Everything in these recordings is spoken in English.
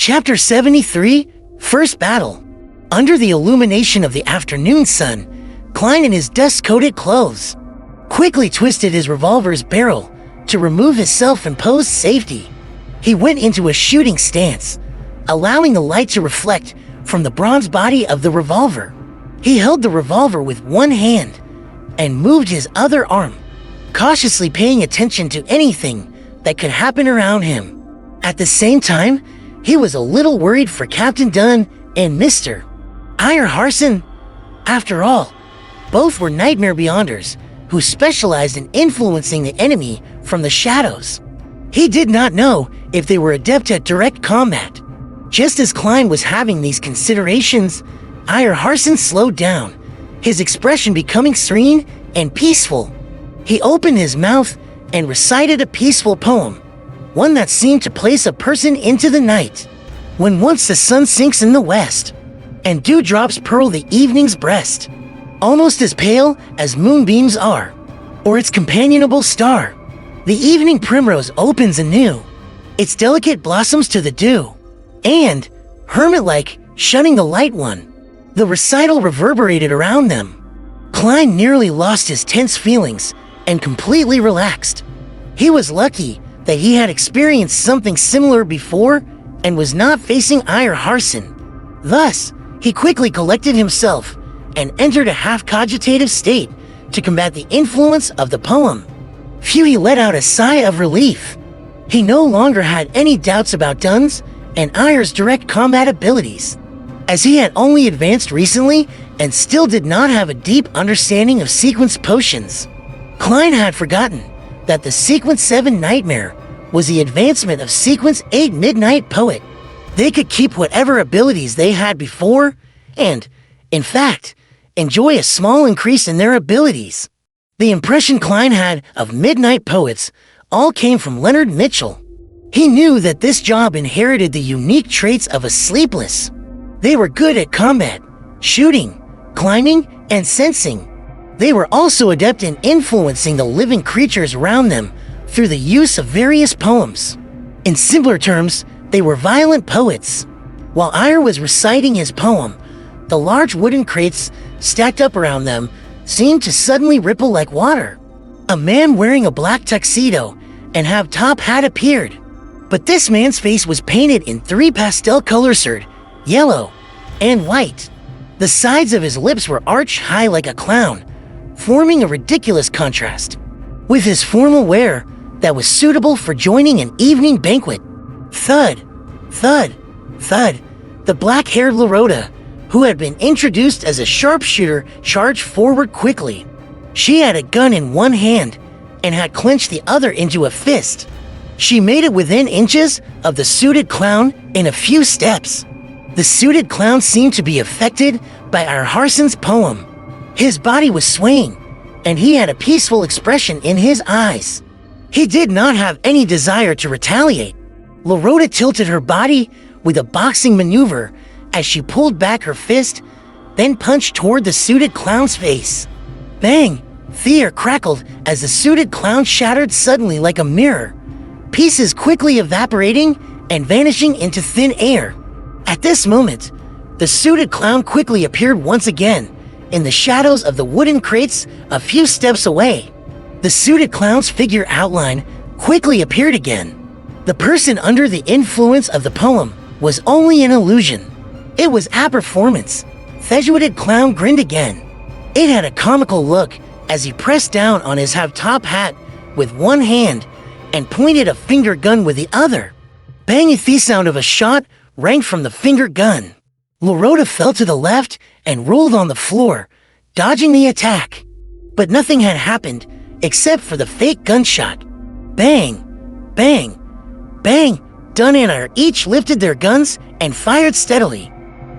Chapter 73, First Battle. Under the illumination of the afternoon sun, Klein in his dust-coated clothes quickly twisted his revolver's barrel to remove his self-imposed safety. He went into a shooting stance, allowing the light to reflect from the bronze body of the revolver. He held the revolver with one hand and moved his other arm, cautiously paying attention to anything that could happen around him. At the same time, he was a little worried for Captain Dunn and Mr. Iyer Harson. After all, both were nightmare beyonders who specialized in influencing the enemy from the shadows. He did not know if they were adept at direct combat. Just as Klein was having these considerations, Iyer Harson slowed down, his expression becoming serene and peaceful. He opened his mouth and recited a peaceful poem, one that seemed to place a person into the night. When once the sun sinks in the west, and dewdrops pearl the evening's breast, almost as pale as moonbeams are, or its companionable star, the evening primrose opens anew, its delicate blossoms to the dew, and, hermit-like, shunning the light one, the recital reverberated around them. Klein nearly lost his tense feelings and completely relaxed. He was lucky that he had experienced something similar before and was not facing Iyer Harson. Thus, he quickly collected himself and entered a half-cogitative state to combat the influence of the poem. Phew, he let out a sigh of relief. He no longer had any doubts about Dunn's and Iyer's direct combat abilities, as he had only advanced recently and still did not have a deep understanding of Sequence potions. Klein had forgotten that the Sequence 7 Nightmare was the advancement of Sequence 8 Midnight Poet. They could keep whatever abilities they had before and, in fact, enjoy a small increase in their abilities. The impression Klein had of Midnight Poets all came from Leonard Mitchell. He knew that this job inherited the unique traits of a Sleepless. They were good at combat, shooting, climbing, and sensing. They were also adept in influencing the living creatures around them through the use of various poems. In simpler terms, they were violent poets. While Iyer was reciting his poem, the large wooden crates stacked up around them seemed to suddenly ripple like water. A man wearing a black tuxedo and half-top hat appeared, but this man's face was painted in 3 pastel colors: yellow and white. The sides of his lips were arched high like a clown, forming a ridiculous contrast with his formal wear that was suitable for joining an evening banquet. Thud, thud, thud. The black-haired Lorota, who had been introduced as a sharpshooter, charged forward quickly. She had a gun in one hand and had clenched the other into a fist. She made it within inches of the suited clown in a few steps. The suited clown seemed to be affected by Iyer Harson's poem. His body was swaying, and he had a peaceful expression in his eyes. He did not have any desire to retaliate. Lorota tilted her body with a boxing maneuver as she pulled back her fist, then punched toward the suited clown's face. Bang! Fear crackled as the suited clown shattered suddenly like a mirror, pieces quickly evaporating and vanishing into thin air. At this moment, the suited clown quickly appeared once again in the shadows of the wooden crates a few steps away. The suited clown's figure outline quickly appeared again. The person under the influence of the poem was only an illusion. It was a performance. Fezzuated Clown grinned again. It had a comical look as he pressed down on his half-top hat with one hand and pointed a finger gun with the other. Bang! The sound of a shot rang from the finger gun. Lorota fell to the left and rolled on the floor, dodging the attack. But nothing had happened except for the fake gunshot. Bang! Bang! Bang! Dunn and Iyer each lifted their guns and fired steadily.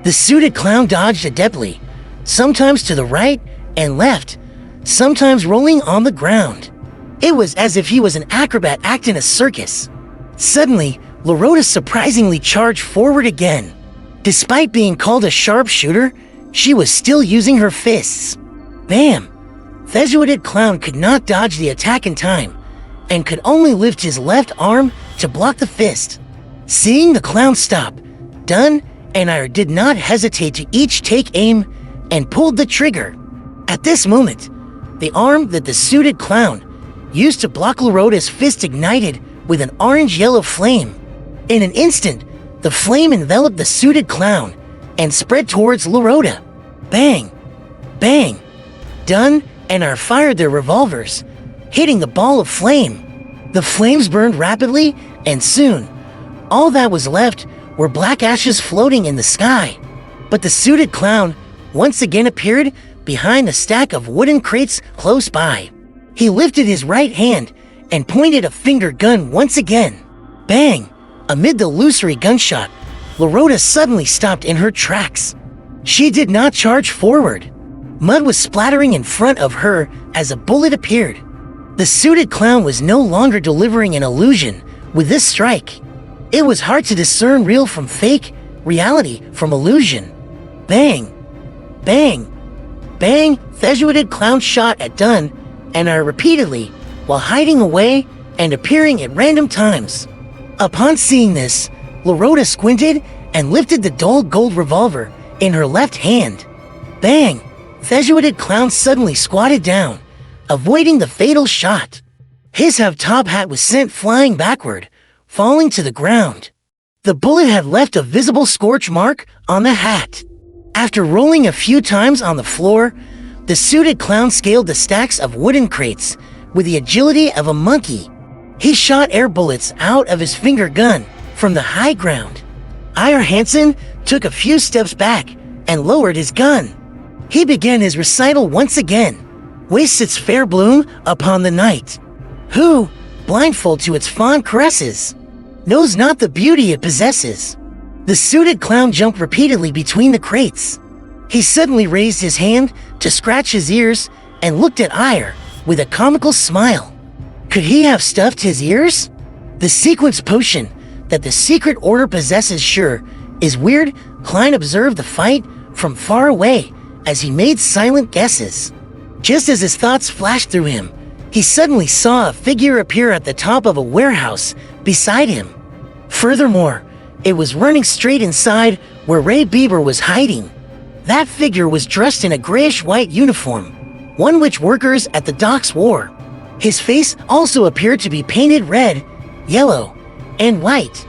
The suited clown dodged adeptly, sometimes to the right and left, sometimes rolling on the ground. It was as if he was an acrobat act in a circus. Suddenly, Lorota surprisingly charged forward again. Despite being called a sharpshooter, she was still using her fists. Bam! Fezzuated Clown could not dodge the attack in time, and could only lift his left arm to block the fist. Seeing the clown stop, Dun and I did not hesitate to each take aim and pulled the trigger. At this moment, the arm that the suited clown used to block Lorota's fist ignited with an orange-yellow flame. In an instant, the flame enveloped the suited clown and spread towards Lorota. Bang! Bang! Dun and I fired their revolvers, hitting the ball of flame. The flames burned rapidly, and soon, all that was left were black ashes floating in the sky. But the suited clown once again appeared behind a stack of wooden crates close by. He lifted his right hand and pointed a finger gun once again. Bang! Amid the illusory gunshot, Lorota suddenly stopped in her tracks. She did not charge forward. Mud was splattering in front of her as a bullet appeared. The suited clown was no longer delivering an illusion with this strike. It was hard to discern real from fake, reality from illusion. Bang! Bang! Bang! The suited clown shot at Dun and I repeatedly while hiding away and appearing at random times. Upon seeing this, Lorota squinted and lifted the dull gold revolver in her left hand. Bang! The suited clown suddenly squatted down, avoiding the fatal shot. His top hat was sent flying backward, falling to the ground. The bullet had left a visible scorch mark on the hat. After rolling a few times on the floor, the suited clown scaled the stacks of wooden crates with the agility of a monkey. He shot air bullets out of his finger gun from the high ground. Iyer Hansen took a few steps back and lowered his gun. He began his recital once again. Wastes its fair bloom upon the night. Who, blindfold to its fond caresses, knows not the beauty it possesses. The suited clown jumped repeatedly between the crates. He suddenly raised his hand to scratch his ears and looked at Iyer with a comical smile. Could he have stuffed his ears? The sequence potion that the secret order possesses sure is weird. Klein observed the fight from far away as he made silent guesses. Just as his thoughts flashed through him, he suddenly saw a figure appear at the top of a warehouse beside him. Furthermore, it was running straight inside where Ray Bieber was hiding. That figure was dressed in a grayish-white uniform, one which workers at the docks wore. His face also appeared to be painted red, yellow, and white.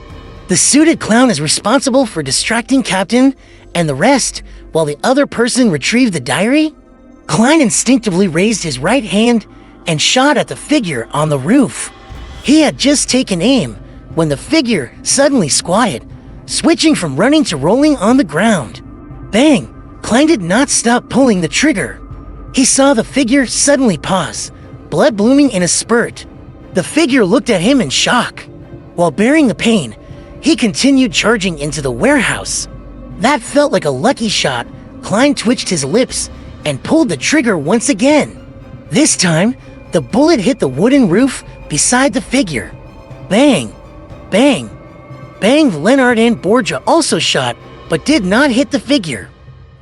The suited clown is responsible for distracting Captain and the rest while the other person retrieved the diary? Klein instinctively raised his right hand and shot at the figure on the roof. He had just taken aim when the figure suddenly squatted, switching from running to rolling on the ground. Bang! Klein did not stop pulling the trigger. He saw the figure suddenly pause, blood blooming in a spurt. The figure looked at him in shock. While bearing the pain, he continued charging into the warehouse. That felt like a lucky shot. Klein twitched his lips and pulled the trigger once again. This time, the bullet hit the wooden roof beside the figure. Bang! Bang! Bang! Leonard and Borgia also shot, but did not hit the figure.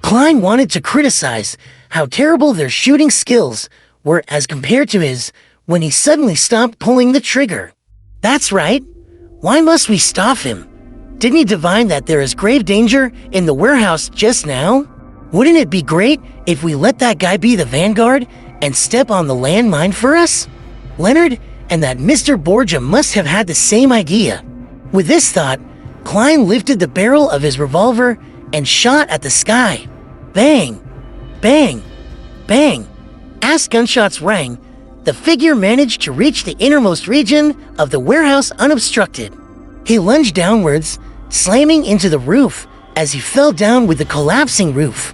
Klein wanted to criticize how terrible their shooting skills were as compared to his when he suddenly stopped pulling the trigger. That's right. Why must we stop him? Didn't he divine that there is grave danger in the warehouse just now? Wouldn't it be great if we let that guy be the vanguard and step on the landmine for us? Leonard and that Mr. Borgia must have had the same idea. With this thought, Klein lifted the barrel of his revolver and shot at the sky. Bang! Bang! Bang! As gunshots rang, the figure managed to reach the innermost region of the warehouse unobstructed. He lunged downwards, slamming into the roof as he fell down with the collapsing roof.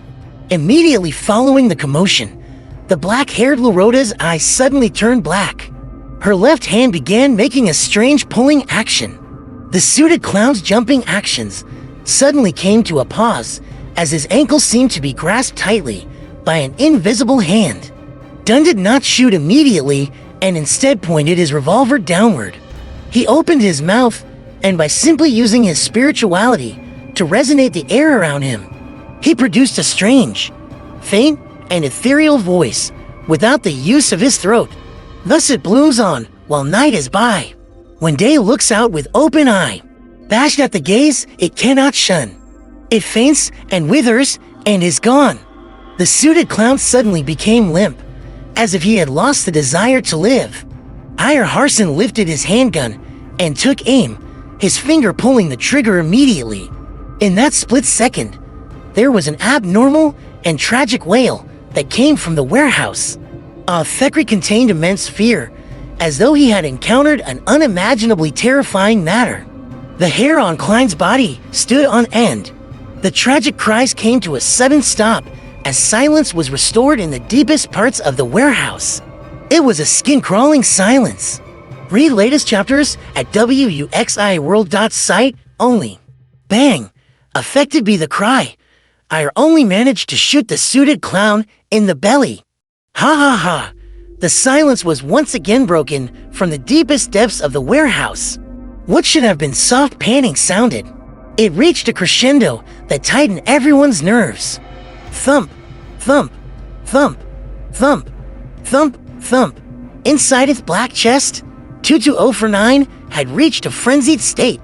Immediately following the commotion, the black-haired Lorota's eyes suddenly turned black. Her left hand began making a strange pulling action. The suited clown's jumping actions suddenly came to a pause as his ankle seemed to be grasped tightly by an invisible hand. Dunn did not shoot immediately and instead pointed his revolver downward. He opened his mouth and by simply using his spirituality to resonate the air around him, he produced a strange, faint, and ethereal voice without the use of his throat. Thus it blooms on while night is by. When day looks out with open eye, Bashed at the gaze it cannot shun. It faints and withers and is gone. The suited clown suddenly became limp, as if he had lost the desire to live. Ire Harson lifted his handgun and took aim, his finger pulling the trigger immediately. In that split second, there was an abnormal and tragic wail that came from the warehouse. Thekri contained immense fear, as though he had encountered an unimaginably terrifying matter. The hair on Klein's body stood on end. The tragic cries came to a sudden stop as silence was restored in the deepest parts of the warehouse. It was a skin-crawling silence. Read latest chapters at wuxiworld.site only. Bang! Affected by the cry, I only managed to shoot the suited clown in the belly. Ha ha ha! The silence was once again broken from the deepest depths of the warehouse. What should have been soft panting sounded. It reached a crescendo that tightened everyone's nerves. Thump, thump, thump, thump, thump, thump. Inside its black chest, 22049 had reached a frenzied state.